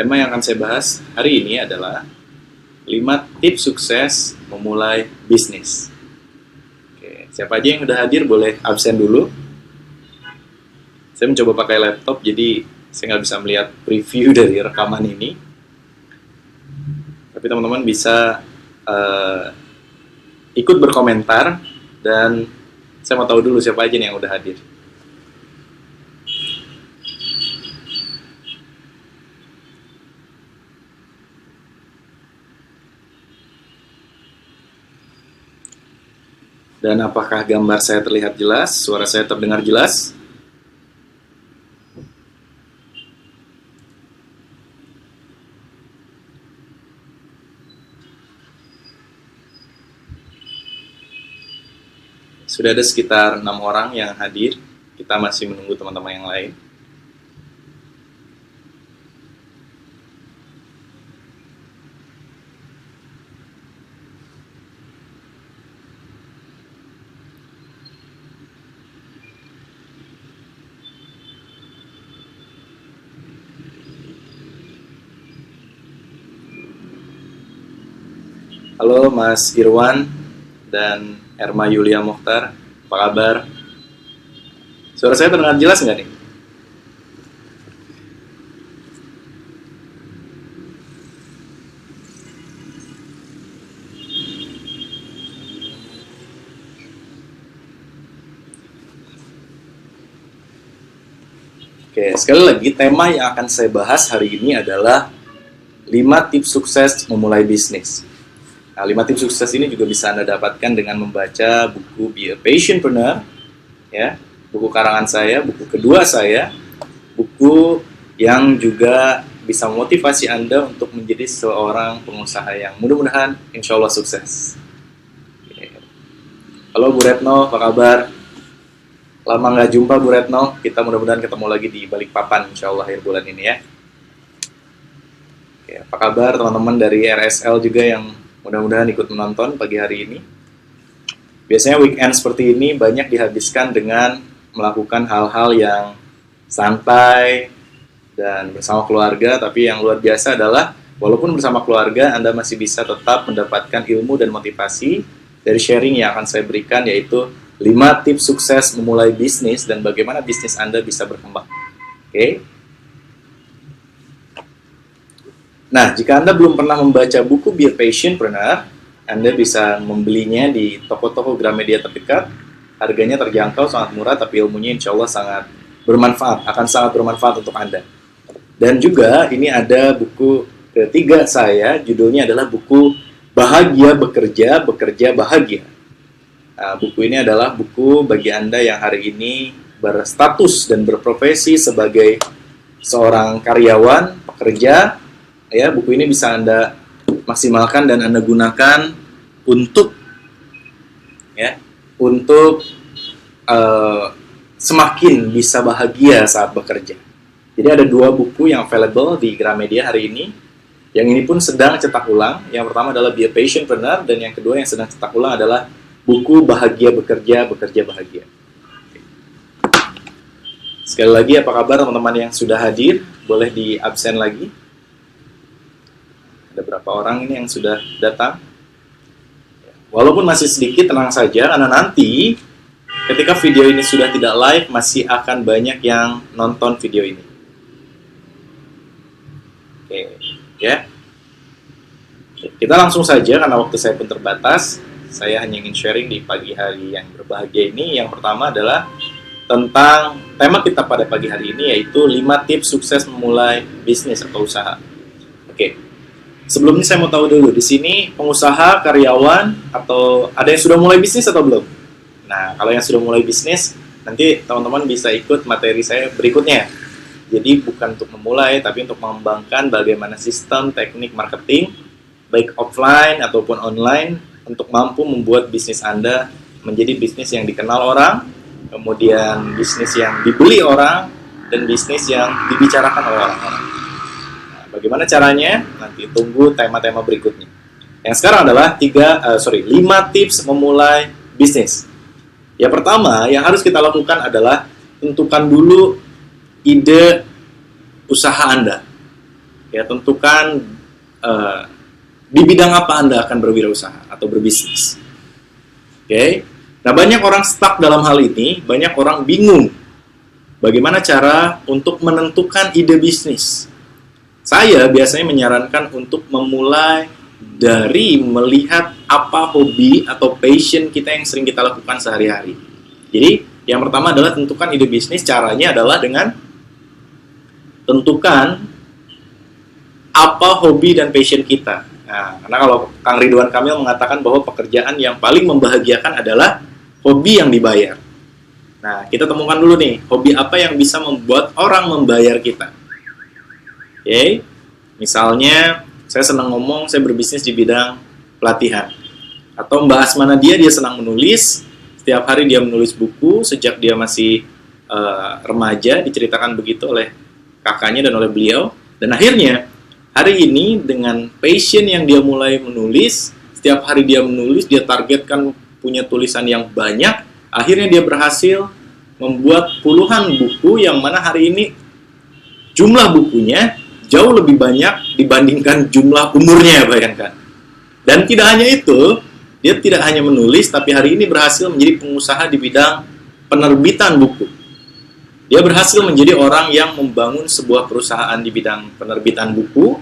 Tema yang akan saya bahas hari ini adalah 5 tips sukses memulai bisnis. Oke, siapa aja yang udah hadir boleh absen dulu. Saya mencoba pakai laptop, jadi saya nggak bisa melihat preview dari rekaman ini. Tapi teman-teman bisa ikut berkomentar, dan saya mau tahu dulu siapa aja nih yang udah hadir. Dan apakah gambar saya terlihat jelas? Suara saya terdengar jelas? Sudah ada sekitar 6 orang yang hadir. Kita masih menunggu teman-teman yang lain. Halo Mas Irwan dan Erma Yulia Mukhtar, apa kabar? Suara saya terdengar jelas nggak nih? Oke, sekali lagi tema yang akan saya bahas hari ini adalah 5 tips sukses memulai bisnis. Nah, 5 tips sukses ini juga bisa Anda dapatkan dengan membaca buku Be a Passionpreneur, ya, buku karangan saya, buku kedua saya, buku yang juga bisa memotivasi Anda untuk menjadi seorang pengusaha yang mudah-mudahan insya Allah sukses. Halo Bu Retno, apa kabar? Lama nggak jumpa Bu Retno, kita mudah-mudahan ketemu lagi di Balikpapan insya Allah akhir bulan ini ya. Oke, apa kabar teman-teman dari RSL juga yang mudah-mudahan ikut menonton pagi hari ini. Biasanya weekend seperti ini banyak dihabiskan dengan melakukan hal-hal yang santai dan bersama keluarga, tapi yang luar biasa adalah walaupun bersama keluarga Anda masih bisa tetap mendapatkan ilmu dan motivasi dari sharing yang akan saya berikan, yaitu 5 tips sukses memulai bisnis dan bagaimana bisnis Anda bisa berkembang. Oke. Nah, jika Anda belum pernah membaca buku Be a Passionpreneur, Anda bisa membelinya di toko-toko Gramedia terdekat. Harganya terjangkau, sangat murah, tapi ilmunya insya Allah sangat bermanfaat, akan sangat bermanfaat untuk Anda. Dan juga ini ada buku ketiga saya, judulnya adalah buku Bahagia Bekerja, Bekerja Bahagia. Nah, buku ini adalah buku bagi Anda yang hari ini berstatus dan berprofesi sebagai seorang karyawan, pekerja. Ya, buku ini bisa Anda maksimalkan dan Anda gunakan untuk semakin bisa bahagia saat bekerja. Jadi ada 2 buku yang available di Gramedia hari ini. Yang ini pun sedang cetak ulang. Yang pertama adalah Be a Passionpreneur, dan yang kedua yang sedang cetak ulang adalah buku Bahagia Bekerja, Bekerja Bahagia. Sekali lagi, apa kabar teman-teman yang sudah hadir? Boleh di absen lagi. Ada berapa orang ini yang sudah datang? Walaupun masih sedikit, tenang saja, karena nanti ketika video ini sudah tidak live, masih akan banyak yang nonton video ini. Oke, ya. Kita langsung saja, karena waktu saya pun terbatas. Saya hanya ingin sharing di pagi hari yang berbahagia ini. Yang pertama adalah tentang tema kita pada pagi hari ini, yaitu 5 tips sukses memulai bisnis atau usaha. Oke. Sebelumnya saya mau tahu dulu, di sini pengusaha, karyawan, atau ada yang sudah mulai bisnis atau belum? Nah, kalau yang sudah mulai bisnis, nanti teman-teman bisa ikut materi saya berikutnya. Jadi bukan untuk memulai, tapi untuk mengembangkan bagaimana sistem teknik marketing, baik offline ataupun online, untuk mampu membuat bisnis Anda menjadi bisnis yang dikenal orang, kemudian bisnis yang dibeli orang, dan bisnis yang dibicarakan oleh orang-orang. Bagaimana caranya? Nanti tunggu tema-tema berikutnya. Yang sekarang adalah 5 tips memulai bisnis. Yang pertama yang harus kita lakukan adalah tentukan dulu ide usaha Anda. Ya, tentukan eh, di bidang apa Anda akan berwirausaha atau berbisnis. Oke. Nah, banyak orang stuck dalam hal ini, banyak orang bingung bagaimana cara untuk menentukan ide bisnis. Saya biasanya menyarankan untuk memulai dari melihat apa hobi atau passion kita yang sering kita lakukan sehari-hari. Jadi, yang pertama adalah tentukan ide bisnis. Caranya adalah dengan tentukan apa hobi dan passion kita. Nah, karena kalau Kang Ridwan Kamil mengatakan bahwa pekerjaan yang paling membahagiakan adalah hobi yang dibayar. Nah, kita temukan dulu nih, hobi apa yang bisa membuat orang membayar kita. Oke, misalnya saya senang ngomong, saya berbisnis di bidang pelatihan. Atau Mbak Asmana dia senang menulis, setiap hari dia menulis buku, sejak dia masih remaja, diceritakan begitu oleh kakaknya dan oleh beliau. Dan akhirnya, hari ini dengan passion yang dia mulai menulis, setiap hari dia menulis, dia targetkan punya tulisan yang banyak, akhirnya dia berhasil membuat puluhan buku yang mana hari ini jumlah bukunya jauh lebih banyak dibandingkan jumlah umurnya, bayangkan. Dan tidak hanya itu, dia tidak hanya menulis, tapi hari ini berhasil menjadi pengusaha di bidang penerbitan buku. Dia berhasil menjadi orang yang membangun sebuah perusahaan di bidang penerbitan buku,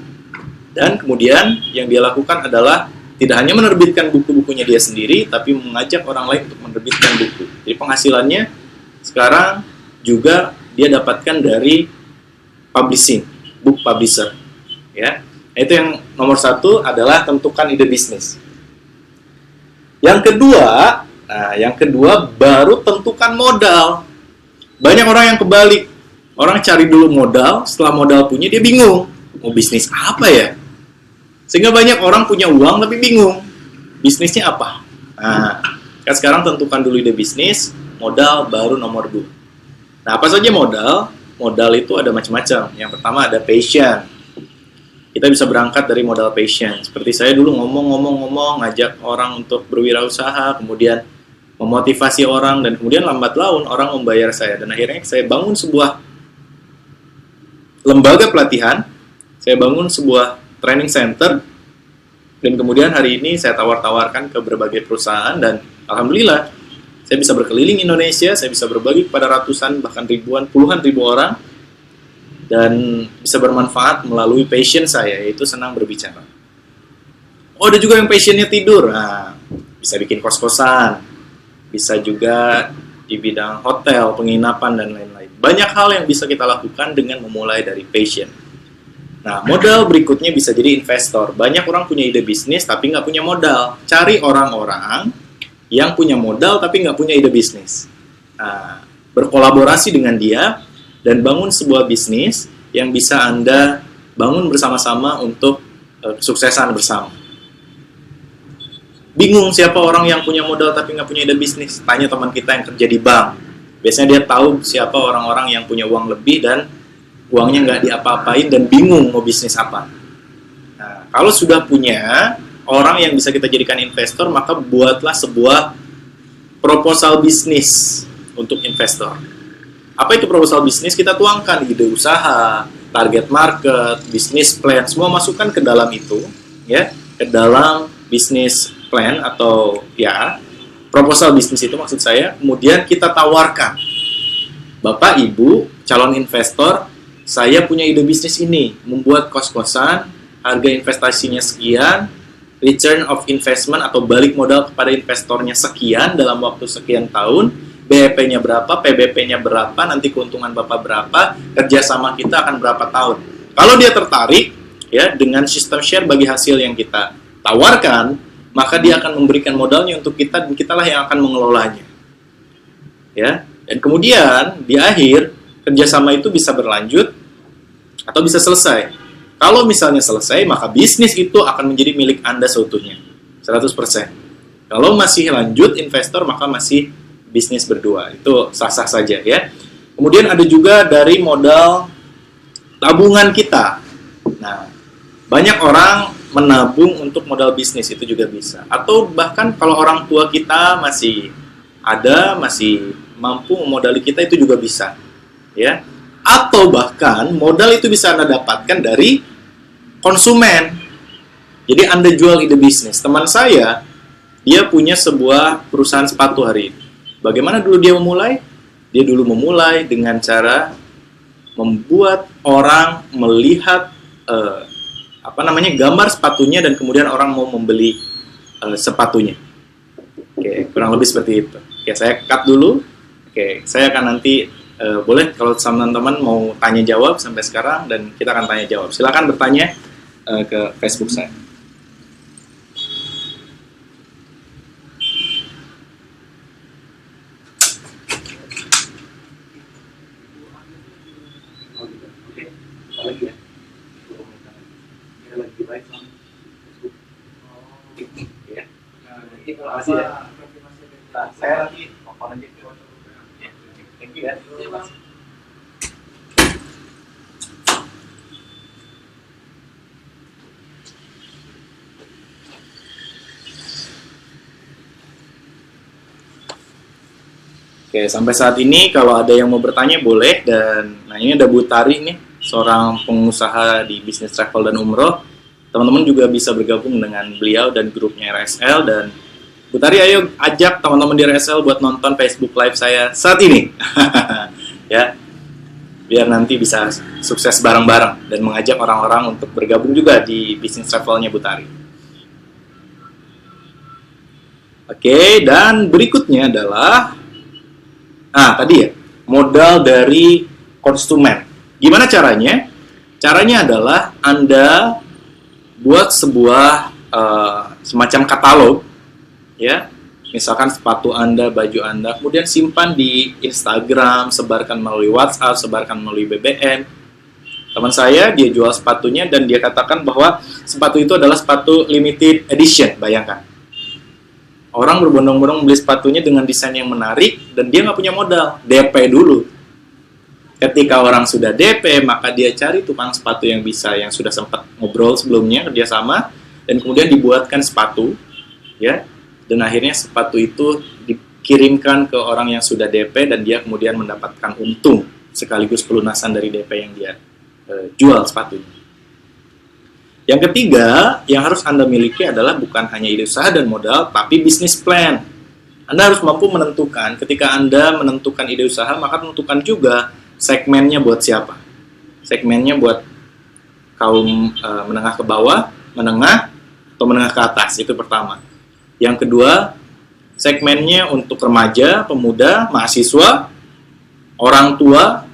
dan kemudian yang dia lakukan adalah tidak hanya menerbitkan buku-bukunya dia sendiri, tapi mengajak orang lain untuk menerbitkan buku. Jadi penghasilannya sekarang juga dia dapatkan dari publishing, book publisher. Ya, itu yang nomor satu adalah tentukan ide bisnis. Yang kedua baru tentukan modal. Banyak orang yang kebalik, orang cari dulu modal, setelah modal punya dia bingung, mau bisnis apa ya? Sehingga banyak orang punya uang tapi bingung, bisnisnya apa? Nah, kan sekarang tentukan dulu ide bisnis, modal baru nomor 2. Nah, apa saja modal? Modal itu ada macam-macam. Yang pertama ada passion. Kita bisa berangkat dari modal passion. Seperti saya dulu ngomong, ngajak orang untuk berwirausaha, kemudian memotivasi orang, dan kemudian lambat laun orang membayar saya. Dan akhirnya saya bangun sebuah lembaga pelatihan, saya bangun sebuah training center, dan kemudian hari ini saya tawar-tawarkan ke berbagai perusahaan, dan alhamdulillah saya bisa berkeliling Indonesia, saya bisa berbagi kepada ratusan, bahkan ribuan, puluhan ribu orang, dan bisa bermanfaat melalui passion saya, yaitu senang berbicara. Oh, ada juga yang passionnya tidur. Nah, bisa bikin kos-kosan, bisa juga di bidang hotel, penginapan, dan lain-lain. Banyak hal yang bisa kita lakukan dengan memulai dari passion. Nah, modal berikutnya bisa jadi investor. Banyak orang punya ide bisnis tapi nggak punya modal. Cari orang-orang yang punya modal tapi nggak punya ide bisnis. Nah, berkolaborasi dengan dia dan bangun sebuah bisnis yang bisa Anda bangun bersama-sama untuk kesuksesan bersama. Bingung siapa orang yang punya modal tapi nggak punya ide bisnis? Tanya teman kita yang kerja di bank. Biasanya dia tahu siapa orang-orang yang punya uang lebih dan uangnya nggak diapa-apain dan bingung mau bisnis apa. Nah, kalau sudah punya orang yang bisa kita jadikan investor, maka buatlah sebuah proposal bisnis untuk investor. Apa itu proposal bisnis? Kita tuangkan ide usaha, target market, bisnis plan, semua masukkan ke dalam itu, ya, ke dalam bisnis plan atau ya proposal bisnis itu maksud saya. Kemudian kita tawarkan, Bapak Ibu calon investor, saya punya ide bisnis ini, membuat kos-kosan, harga investasinya sekian, return of investment atau balik modal kepada investornya sekian dalam waktu sekian tahun, BEP-nya berapa, PBP-nya berapa, nanti keuntungan Bapak berapa, kerjasama kita akan berapa tahun. Kalau dia tertarik ya dengan sistem share bagi hasil yang kita tawarkan, maka dia akan memberikan modalnya untuk kita dan kitalah yang akan mengelolanya. Ya, dan kemudian di akhir kerjasama itu bisa berlanjut atau bisa selesai. Kalau misalnya selesai, maka bisnis itu akan menjadi milik Anda seutuhnya, 100%. Kalau masih lanjut investor, maka masih bisnis berdua. Itu sah-sah saja ya. Kemudian ada juga dari modal tabungan kita. Nah, banyak orang menabung untuk modal bisnis, itu juga bisa. Atau bahkan kalau orang tua kita masih ada, masih mampu memodali kita, itu juga bisa. Ya. Atau bahkan modal itu bisa Anda dapatkan dari konsumen. Jadi Anda jual ide bisnis. Teman saya, dia punya sebuah perusahaan sepatu hari ini. Bagaimana dulu dia memulai? Dia dulu memulai dengan cara membuat orang melihat gambar sepatunya dan kemudian orang mau membeli sepatunya. Oke, kurang lebih seperti itu. Oke, saya cut dulu. Oke, saya akan nanti boleh kalau teman-teman mau tanya jawab sampai sekarang dan kita akan tanya jawab. Silakan bertanya ke Facebook saya. Terima kasih ya. Nah, saya nanti telepon aja ke thank you ya. Oke, sampai saat ini kalau ada yang mau bertanya boleh. Dan nah, ini ada Bu Tari nih, seorang pengusaha di bisnis travel dan umroh. Teman-teman juga bisa bergabung dengan beliau dan grupnya RSL. Dan Bu Tari, ayo ajak teman-teman di RSL buat nonton Facebook Live saya saat ini. Ya, biar nanti bisa sukses bareng-bareng dan mengajak orang-orang untuk bergabung juga di bisnis travelnya Bu Tari. Oke, dan berikutnya adalah tadi ya, modal dari konsumen. Gimana caranya? Caranya adalah Anda buat sebuah semacam katalog, ya. Misalkan sepatu Anda, baju Anda, kemudian simpan di Instagram, sebarkan melalui WhatsApp, sebarkan melalui BBM. Teman saya, dia jual sepatunya dan dia katakan bahwa sepatu itu adalah sepatu limited edition, bayangkan. Orang berbondong-bondong beli sepatunya dengan desain yang menarik dan dia nggak punya modal, DP dulu. Ketika orang sudah DP, maka dia cari tukang sepatu yang sudah sempat ngobrol sebelumnya, kerjasama, dan kemudian dibuatkan sepatu, ya. Dan akhirnya sepatu itu dikirimkan ke orang yang sudah DP dan dia kemudian mendapatkan untung sekaligus pelunasan dari DP yang dia jual sepatunya. Yang ketiga, yang harus Anda miliki adalah bukan hanya ide usaha dan modal, tapi bisnis plan. Anda harus mampu menentukan, ketika Anda menentukan ide usaha, maka tentukan juga segmennya buat siapa. Segmennya buat kaum menengah ke bawah, menengah, atau menengah ke atas, itu pertama. Yang kedua, segmennya untuk remaja, pemuda, mahasiswa, orang tua,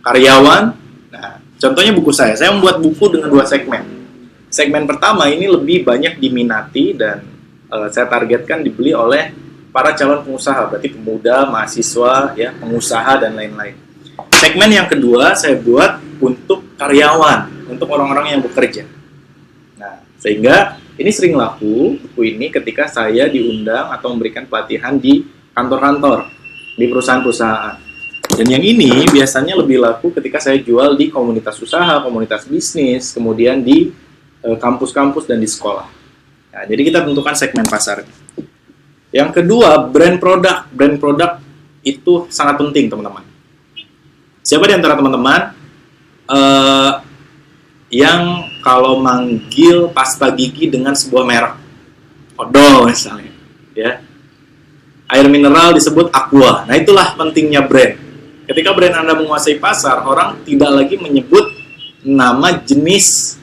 karyawan. Nah, contohnya buku saya membuat buku dengan 2 segmen. Segmen pertama ini lebih banyak diminati dan saya targetkan dibeli oleh para calon pengusaha, berarti pemuda, mahasiswa, ya, pengusaha dan lain-lain. Segmen yang kedua saya buat untuk karyawan, untuk orang-orang yang bekerja. Nah, sehingga ini sering laku buku ini ketika saya diundang atau memberikan pelatihan di kantor-kantor, di perusahaan-perusahaan. Dan yang ini biasanya lebih laku ketika saya jual di komunitas usaha, komunitas bisnis, kemudian di kampus-kampus dan di sekolah. Nah, jadi kita tentukan segmen pasar. Yang kedua, brand produk. Brand produk itu sangat penting, teman-teman. Siapa di antara teman-teman yang kalau manggil pasta gigi dengan sebuah merek, odol misalnya, ya, air mineral disebut Aqua. Nah, itulah pentingnya brand. Ketika brand Anda menguasai pasar, orang tidak lagi menyebut nama jenis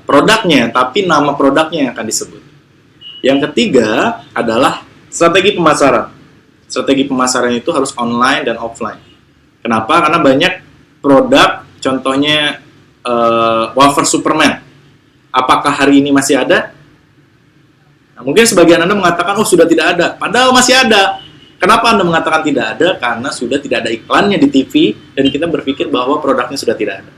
produknya, tapi nama produknya yang akan disebut. Yang ketiga adalah strategi pemasaran. Strategi pemasaran itu harus online dan offline. Kenapa? Karena banyak produk, contohnya wafer Superman. Apakah hari ini masih ada? Nah, mungkin sebagian Anda mengatakan, oh sudah tidak ada. Padahal masih ada. Kenapa Anda mengatakan tidak ada? Karena sudah tidak ada iklannya di TV dan kita berpikir bahwa produknya sudah tidak ada.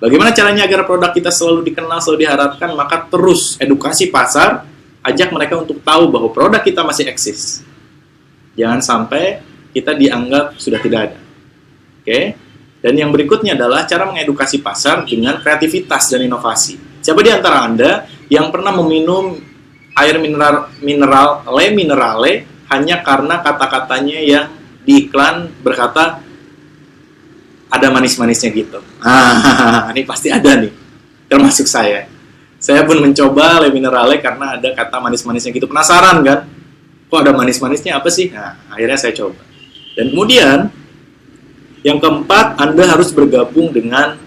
Bagaimana caranya agar produk kita selalu dikenal, selalu diharapkan? Maka terus edukasi pasar, ajak mereka untuk tahu bahwa produk kita masih eksis. Jangan sampai kita dianggap sudah tidak ada. Oke? Dan yang berikutnya adalah cara mengedukasi pasar dengan kreativitas dan inovasi. Siapa di antara Anda yang pernah meminum air mineral Le Minerale hanya karena kata-katanya yang di iklan berkata ada manis-manisnya gitu? Ini pasti ada nih. termasuk saya. Saya pun mencoba Le Minerale karena ada kata manis-manisnya gitu. Penasaran kan? Kok ada manis-manisnya apa sih? Nah, akhirnya saya coba. Dan kemudian, yang keempat, Anda harus bergabung dengan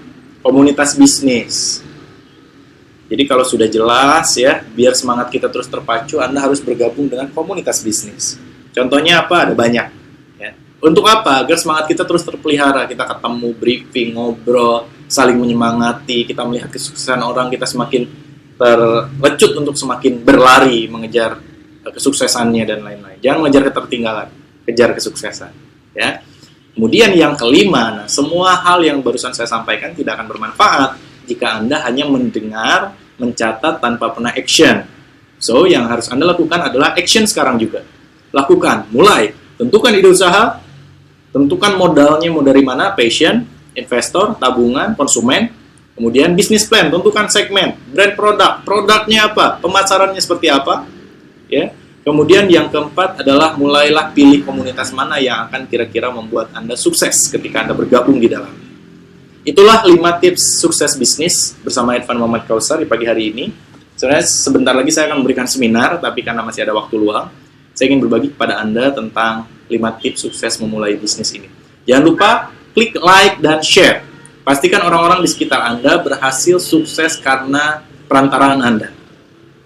komunitas bisnis. Jadi kalau sudah jelas ya, biar semangat kita terus terpacu, Anda harus bergabung dengan komunitas bisnis. Contohnya apa? Ada banyak. Ya. Untuk apa? Agar semangat kita terus terpelihara. Kita ketemu, briefing, ngobrol, saling menyemangati, kita melihat kesuksesan orang, kita semakin terlecut untuk semakin berlari mengejar kesuksesannya dan lain-lain. Jangan mengejar ketertinggalan, kejar kesuksesan. Ya. Kemudian yang kelima, nah, semua hal yang barusan saya sampaikan tidak akan bermanfaat jika Anda hanya mendengar, mencatat tanpa pernah action. So, yang harus Anda lakukan adalah action sekarang juga. Lakukan, mulai. Tentukan ide usaha, tentukan modalnya mau dari mana, passion, investor, tabungan, konsumen, kemudian bisnis plan, tentukan segmen, brand produk, produknya apa, pemasarannya seperti apa, ya. Kemudian yang keempat adalah mulailah pilih komunitas mana yang akan kira-kira membuat Anda sukses ketika Anda bergabung di dalam. Itulah 5 tips sukses bisnis bersama Irfan Muhammad Kausar di pagi hari ini. Sebenarnya sebentar lagi saya akan memberikan seminar, tapi karena masih ada waktu luang, saya ingin berbagi kepada Anda tentang 5 tips sukses memulai bisnis ini. Jangan lupa klik like dan share. Pastikan orang-orang di sekitar Anda berhasil sukses karena perantaraan Anda.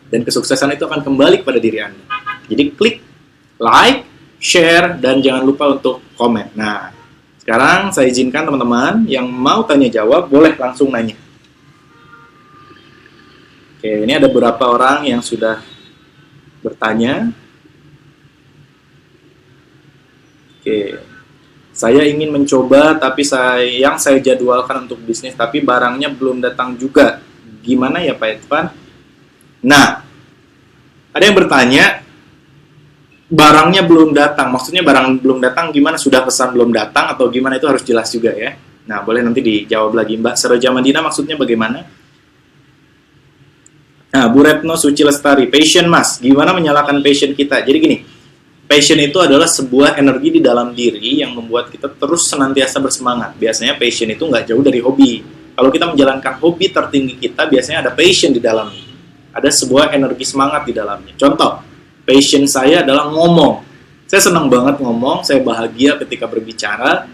Dan kesuksesan itu akan kembali kepada diri Anda. Jadi klik like, share, dan jangan lupa untuk komen. Nah, sekarang saya izinkan teman-teman yang mau tanya jawab boleh langsung nanya. Oke, ini ada beberapa orang yang sudah bertanya. Oke, saya ingin mencoba tapi yang saya jadwalkan untuk bisnis tapi barangnya belum datang juga. Gimana ya Pak Irfan? Nah, ada yang bertanya, barangnya belum datang, maksudnya barang belum datang gimana, sudah pesan belum datang atau gimana, itu harus jelas juga ya. Nah, boleh nanti dijawab lagi. Mbak Seroja Madina maksudnya bagaimana? Nah, Bu Retno Suci Lestari, passion Mas, gimana menyalakan passion kita? Jadi gini, passion itu adalah sebuah energi di dalam diri yang membuat kita terus senantiasa bersemangat. Biasanya passion itu nggak jauh dari hobi. Kalau kita menjalankan hobi tertinggi kita, biasanya ada passion di dalamnya. Ada sebuah energi semangat di dalamnya. Contoh, passion saya adalah ngomong. Saya senang banget ngomong, saya bahagia ketika berbicara,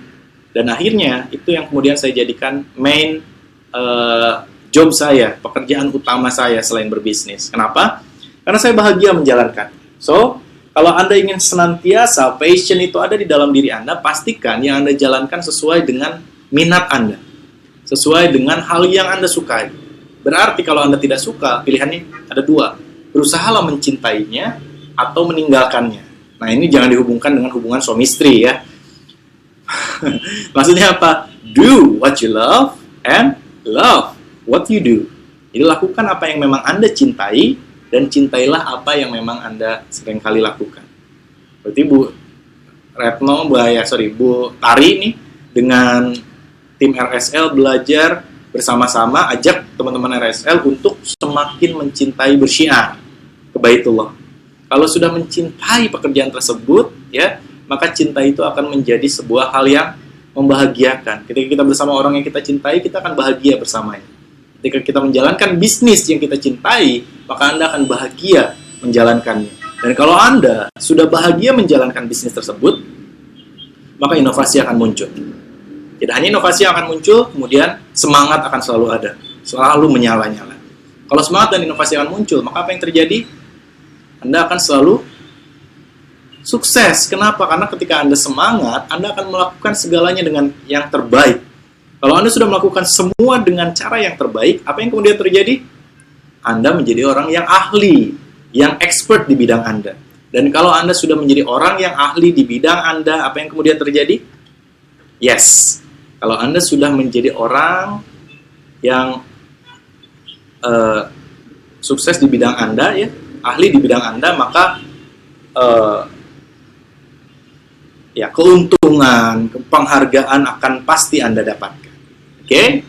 dan akhirnya itu yang kemudian saya jadikan main job saya, pekerjaan utama saya selain berbisnis. Kenapa? Karena saya bahagia menjalankan. So, kalau Anda ingin senantiasa passion itu ada di dalam diri Anda, pastikan yang Anda jalankan sesuai dengan minat Anda, sesuai dengan hal yang Anda sukai. Berarti kalau Anda tidak suka, pilihannya ada 2. Berusahalah mencintainya atau meninggalkannya. Nah, ini jangan dihubungkan dengan hubungan suami istri ya. Maksudnya apa? Do what you love and love what you do. Jadi lakukan apa yang memang Anda cintai dan cintailah apa yang memang Anda seringkali lakukan. Berarti Bu Bu Tari nih dengan tim RSL belajar bersama-sama, ajak teman-teman RSL untuk semakin mencintai bersyiar ke Baitullah. Kalau sudah mencintai pekerjaan tersebut, ya, maka cinta itu akan menjadi sebuah hal yang membahagiakan. Ketika kita bersama orang yang kita cintai, kita akan bahagia bersamanya. Ketika kita menjalankan bisnis yang kita cintai, maka Anda akan bahagia menjalankannya. Dan kalau Anda sudah bahagia menjalankan bisnis tersebut, maka inovasi akan muncul. Tidak hanya inovasi yang akan muncul, kemudian semangat akan selalu ada, selalu menyala-nyala. Kalau semangat dan inovasi akan muncul, maka apa yang terjadi? Anda akan selalu sukses. Kenapa? Karena ketika Anda semangat, Anda akan melakukan segalanya dengan yang terbaik. Kalau Anda sudah melakukan semua dengan cara yang terbaik, apa yang kemudian terjadi? Anda menjadi orang yang ahli, yang expert di bidang Anda. Dan kalau Anda sudah menjadi orang yang ahli di bidang Anda, apa yang kemudian terjadi? Yes. Kalau Anda sudah menjadi orang yang sukses di bidang Anda, ya, ahli di bidang Anda, maka ya keuntungan, penghargaan akan pasti Anda dapatkan. Oke?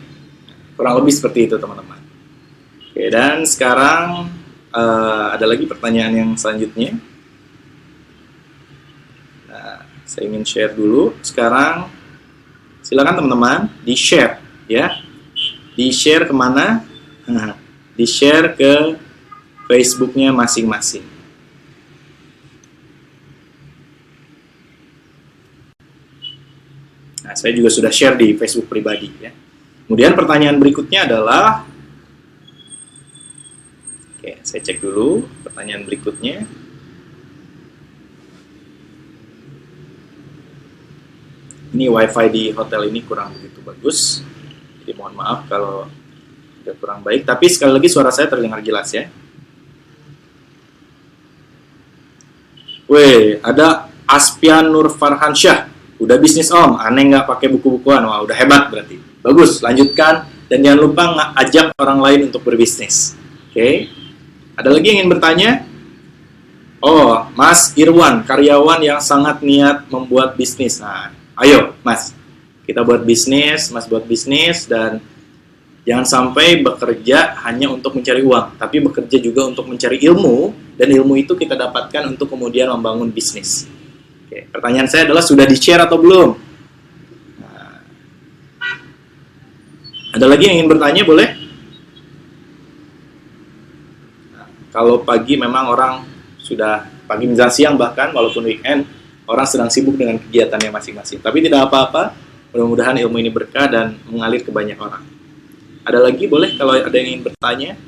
Kurang lebih seperti itu, teman-teman. Oke, dan sekarang ada lagi pertanyaan yang selanjutnya. Nah, saya ingin share dulu. Sekarang silakan teman-teman di-share ya. Di-share kemana? Nah, di-share ke Facebooknya masing-masing. Nah, saya juga sudah share di Facebook pribadi ya. Kemudian pertanyaan berikutnya adalah, oke, saya cek dulu pertanyaan berikutnya. Ini wifi di hotel ini kurang begitu bagus, jadi mohon maaf kalau udah kurang baik. Tapi sekali lagi suara saya terdengar jelas ya. Weh, ada Aspian Nur Farhansyah. Udah bisnis om, aneh nggak pakai buku-bukuan. Wah, udah hebat berarti. Bagus, lanjutkan. Dan jangan lupa ajak orang lain untuk berbisnis. Oke. Ada lagi yang ingin bertanya? Oh, Mas Irwan, karyawan yang sangat niat membuat bisnis. Nah, ayo Mas, kita buat bisnis, Mas buat bisnis, dan jangan sampai bekerja hanya untuk mencari uang, tapi bekerja juga untuk mencari ilmu, dan ilmu itu kita dapatkan untuk kemudian membangun bisnis. Oke, pertanyaan saya adalah sudah di-share atau belum? Nah, ada lagi yang ingin bertanya, boleh? Nah, kalau pagi memang orang sudah, pagi menjelang siang bahkan, walaupun weekend, orang sedang sibuk dengan kegiatannya masing-masing. Tapi tidak apa-apa, mudah-mudahan ilmu ini berkah dan mengalir ke banyak orang. Ada lagi, boleh kalau ada yang ingin bertanya?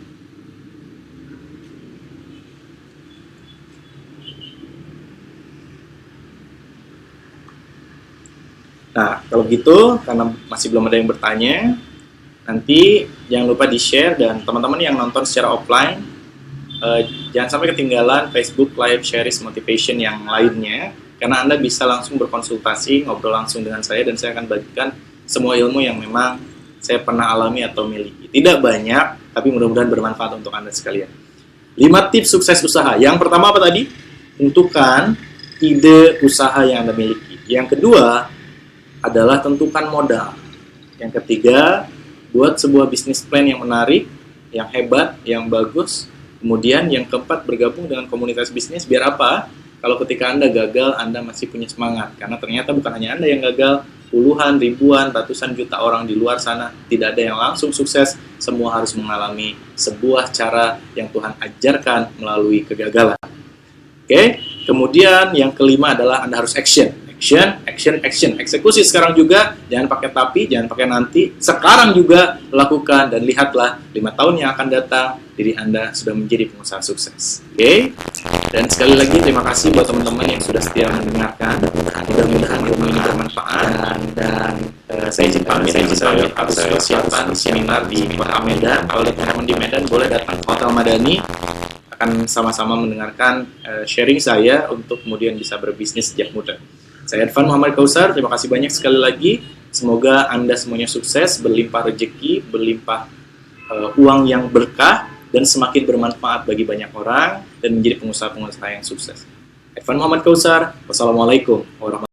Nah, kalau gitu, karena masih belum ada yang bertanya, nanti jangan lupa di-share, dan teman-teman yang nonton secara offline, jangan sampai ketinggalan Facebook Live Shares Motivation yang lainnya, karena Anda bisa langsung berkonsultasi, ngobrol langsung dengan saya, dan saya akan bagikan semua ilmu yang memang saya pernah alami atau miliki. Tidak banyak, tapi mudah-mudahan bermanfaat untuk Anda sekalian. 5 tips sukses usaha. Yang pertama apa tadi? Tentukan ide usaha yang Anda miliki. Yang kedua adalah tentukan modal. Yang ketiga, buat sebuah bisnis plan yang menarik, yang hebat, yang bagus. Kemudian yang keempat, bergabung dengan komunitas bisnis. Biar apa? Kalau ketika Anda gagal, Anda masih punya semangat. Karena ternyata bukan hanya Anda yang gagal, puluhan, ribuan, ratusan juta orang di luar sana tidak ada yang langsung sukses. Semua harus mengalami sebuah cara yang Tuhan ajarkan melalui kegagalan. Oke, kemudian yang kelima adalah Anda harus action. Action. Eksekusi sekarang juga, jangan pakai tapi, jangan pakai nanti. Sekarang juga lakukan, dan lihatlah 5 tahun yang akan datang, diri Anda sudah menjadi pengusaha sukses. Oke? Dan sekali lagi terima kasih buat teman-teman yang sudah setia mendengarkan. Mudah-mudahan ilmu ini bermanfaat. Dan saya izin pamit, saya harus persiapan seminar di Kota Medan. Kalau teman-teman di Medan boleh datang ke Hotel Madani. Akan sama-sama mendengarkan sharing saya untuk kemudian bisa berbisnis sejak muda. Saya Irfan Muhammad Kausar, terima kasih banyak sekali lagi. Semoga Anda semuanya sukses, berlimpah rezeki, berlimpah uang yang berkah, dan semakin bermanfaat bagi banyak orang, dan menjadi pengusaha-pengusaha yang sukses. Irfan Muhammad Kausar, wassalamualaikum warahmatullahi wabarakatuh.